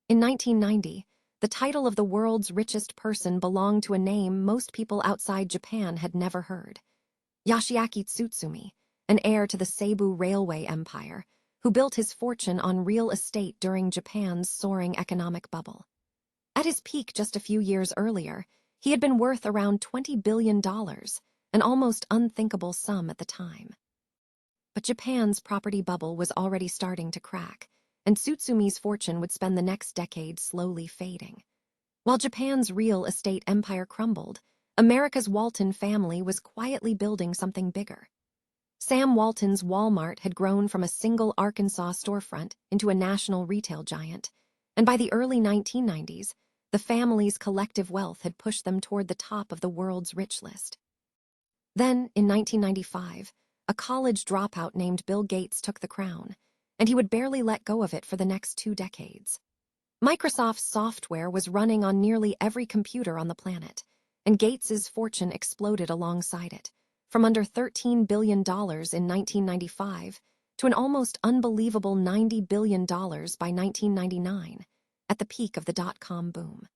In 1990, the title of the world's richest person belonged to a name most people outside Japan had never heard. Yoshiaki Tsutsumi, an heir to the Seibu Railway Empire, who built his fortune on real estate during Japan's soaring economic bubble. At his peak just a few years earlier, he had been worth around $20 billion, an almost unthinkable sum at the time. But Japan's property bubble was already starting to crack, and Tsutsumi's fortune would spend the next decade slowly fading. While Japan's real estate empire crumbled, America's Walton family was quietly building something bigger. Sam Walton's Walmart had grown from a single Arkansas storefront into a national retail giant, and by the early 1990s, the family's collective wealth had pushed them toward the top of the world's rich list. Then, in 1995, a college dropout named Bill Gates took the crown, and he would barely let go of it for the next 2 decades. Microsoft's software was running on nearly every computer on the planet, and Gates's fortune exploded alongside it, from under $13 billion in 1995 to an almost unbelievable $90 billion by 1999, at the peak of the dot-com boom.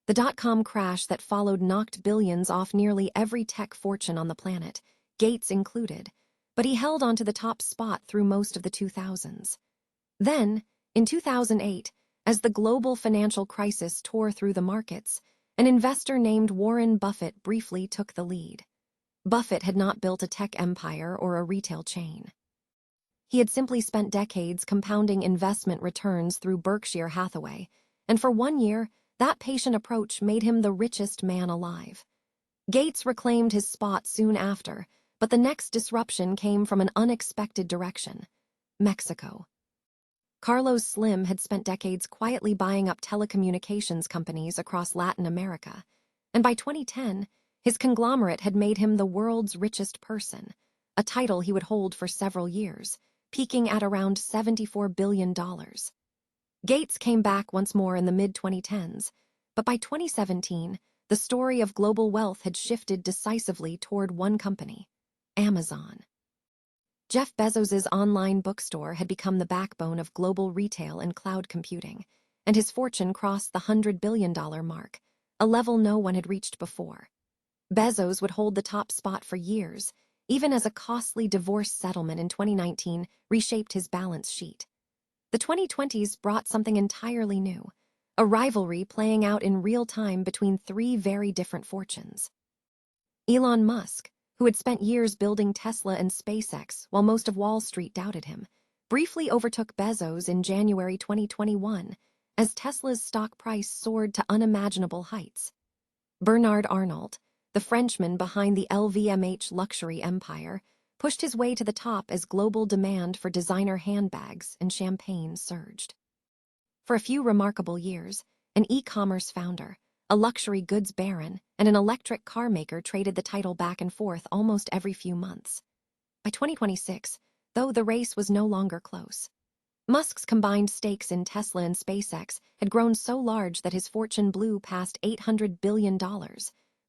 The dot-com crash that followed knocked billions off nearly every tech fortune on the planet, Gates included, but he held onto the top spot through most of the 2000s. Then, in 2008, as the global financial crisis tore through the markets, an investor named Warren Buffett briefly took the lead. Buffett had not built a tech empire or a retail chain. He had simply spent decades compounding investment returns through Berkshire Hathaway, and for 1 year, that patient approach made him the richest man alive. Gates reclaimed his spot soon after, but the next disruption came from an unexpected direction: Mexico. Carlos Slim had spent decades quietly buying up telecommunications companies across Latin America, and by 2010, his conglomerate had made him the world's richest person, a title he would hold for several years, peaking at around $74 billion. Gates came back once more in the mid-2010s, but by 2017, the story of global wealth had shifted decisively toward one company: Amazon. Jeff Bezos's online bookstore had become the backbone of global retail and cloud computing, and his fortune crossed the $100 billion mark, a level no one had reached before. Bezos would hold the top spot for years, even as a costly divorce settlement in 2019 reshaped his balance sheet. The 2020s brought something entirely new, a rivalry playing out in real time between 3 very different fortunes. Elon Musk, who had spent years building Tesla and SpaceX while most of Wall Street doubted him, briefly overtook Bezos in January 2021 as Tesla's stock price soared to unimaginable heights. Bernard Arnault, the Frenchman behind the LVMH luxury empire, pushed his way to the top as global demand for designer handbags and champagne surged. For a few remarkable years, an e-commerce founder, a luxury goods baron, and an electric car maker traded the title back and forth almost every few months. By 2026, though, the race was no longer close. Musk's combined stakes in Tesla and SpaceX had grown so large that his fortune blew past $800 billion,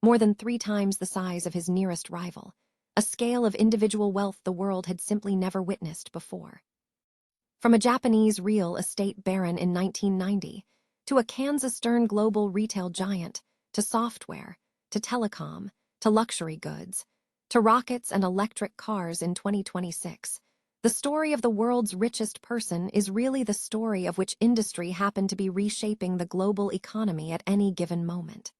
more than 3 times the size of his nearest rival, a scale of individual wealth the world had simply never witnessed before. From a Japanese real estate baron in 1990, to a Kansas-turned global retail giant, to software, to telecom, to luxury goods, to rockets and electric cars in 2026, the story of the world's richest person is really the story of which industry happened to be reshaping the global economy at any given moment.